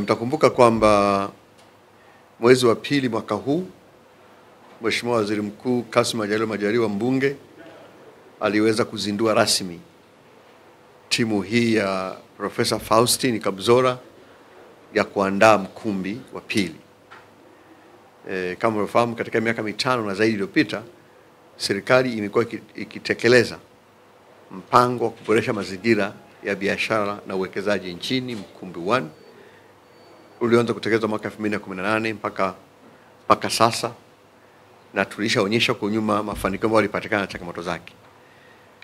Mtakumbuka kwamba mwezi wa pili mwaka huu Mheshimiwa Waziri Mkuu Kassim Majaliwa mbunge aliweza kuzindua rasmi timu hii ya Profesa Faustin Kabzora ya kuandaa mkumbi wa pili. Kama mnafahamu, katika miaka mitano na zaidi iliyopita serikali imekuwa ikitekeleza mpango wa kuboresha mazingira ya biashara na uwekezaji nchini, mkumbi 1 ulianza kutekelezwa mwaka 2018 mpaka sasa, na tulishaonyesha kwa nyuma mafanikio ambayo yalipatikana na changamoto zake.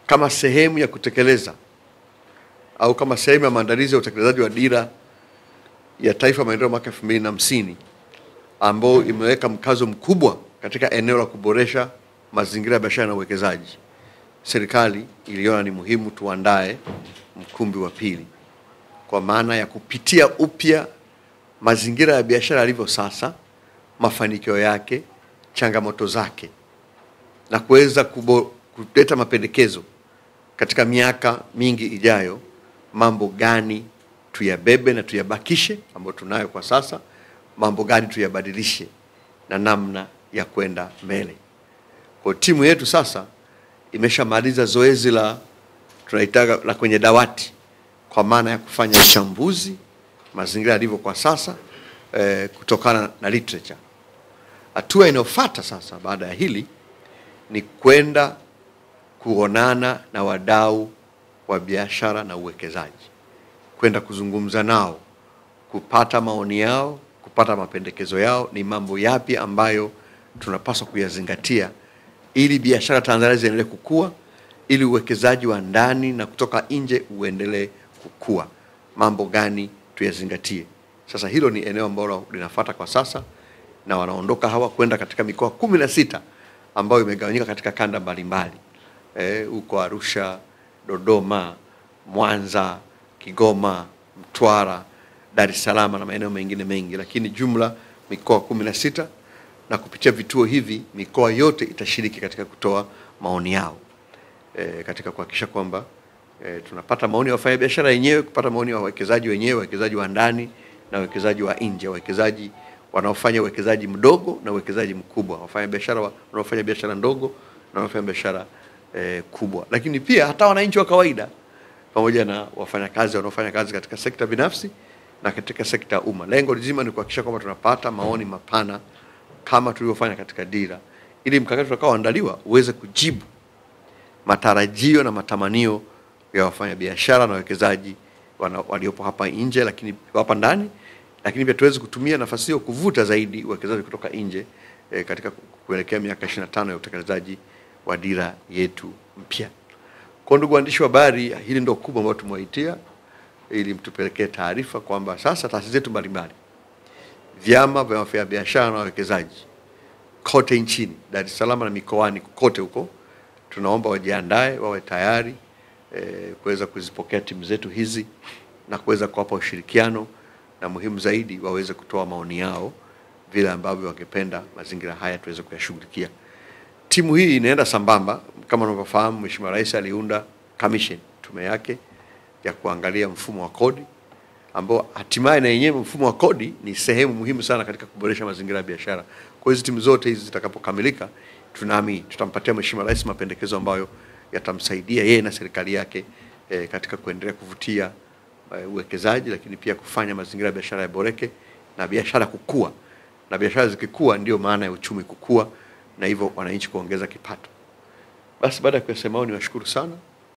Kama sehemu ya kutekeleza au kama sehemu ya maandalizi ya utekelezaji wa dira ya taifa maendeleo mwaka 2050 ambao imeweka mkazo mkubwa katika eneo la kuboresha mazingira ya biashara na uwekezaji, serikali iliona ni muhimu tuandae mkumbi wa pili kwa maana ya kupitia upya mazingira ya biashara yalivyo sasa, mafanikio yake, changamoto zake, na kuweza kuleta mapendekezo katika miaka mingi ijayo, mambo gani tuyabebe na tuyabakishe ambayo tunayo kwa sasa, mambo gani tuyabadilishe na namna ya kwenda mbele. Kwa timu yetu sasa imeshamaliza zoezi la tunaitaga la kwenye dawati, kwa maana ya kufanya uchambuzi mazingira yalivyo kwa sasa kutokana na literature. Hatua inayofuata sasa baada ya hili ni kwenda kuonana na wadau wa biashara na uwekezaji, kwenda kuzungumza nao, kupata maoni yao, kupata mapendekezo yao, ni mambo yapi ambayo tunapaswa kuyazingatia ili biashara Tanzania ziendelee kukua, ili uwekezaji wa ndani na kutoka nje uendelee kukua. Mambo gani tuyazingatie? Sasa hilo ni eneo ambalo linafuata kwa sasa, na wanaondoka hawa kwenda katika mikoa 16 ambayo imegawanyika katika kanda mbalimbali, huko Arusha, Dodoma, Mwanza, Kigoma, Mtwara, Dar es Salaam na maeneo mengine mengi, lakini jumla mikoa 16, na kupitia vituo hivi mikoa yote itashiriki katika kutoa maoni yao katika kuhakikisha kwamba tunapata maoni ya wafanyabiashara wenyewe, kupata maoni ya wawekezaji wenyewe, wawekezaji wa ndani na wawekezaji wa nje, wawekezaji wanaofanya uwekezaji mdogo na uwekezaji mkubwa, wafanyabiashara wanaofanya biashara ndogo na wanaofanya biashara kubwa, lakini pia hata wananchi wa kawaida pamoja na wafanyakazi wanaofanya kazi katika sekta binafsi na katika sekta ya umma. Lengo lazima ni kuhakikisha kwamba tunapata maoni mapana kama tulivyofanya katika dira, ili mkakati utakaoandaliwa uweze kujibu matarajio na matamanio ya wafanyabiashara na wawekezaji waliopo hapa nje, lakini hapa ndani, lakini pia tuweze kutumia nafasi hiyo kuvuta zaidi wawekezaji kutoka nje katika kuelekea miaka 25 ya utekelezaji wa dira yetu mpya. Kwa ndugu waandishi wa habari, hili ndio kubwa ambalo tumewaitia ili mtupelekee taarifa kwamba sasa taasisi zetu mbalimbali, vyama vya wafanyabiashara na wawekezaji kote nchini, Dar es Salaam na mikoani kote huko, tunaomba wajiandae, wawe tayari kuweza kuzipokea timu zetu hizi na kuweza kuwapa ushirikiano, na muhimu zaidi waweze kutoa maoni yao vile ambavyo wangependa mazingira haya tuweze kuyashughulikia. Timu hii inaenda sambamba, kama unavyofahamu Mheshimiwa Rais aliunda commission, tume yake ya kuangalia mfumo wa kodi, ambao hatimaye na yenyewe mfumo wa kodi ni sehemu muhimu sana katika kuboresha mazingira ya biashara. Kwa hiyo timu zote hizi zitakapokamilika, tunaamini tutampatia Mheshimiwa Rais mapendekezo ambayo yatamsaidia yeye na serikali yake katika kuendelea kuvutia uwekezaji, lakini pia kufanya mazingira ya biashara yaboreke na biashara kukua. Na biashara zikikua ndio maana ya uchumi kukua, na hivyo wananchi kuongeza kipato. Basi baada ya kusema hao, niwashukuru sana.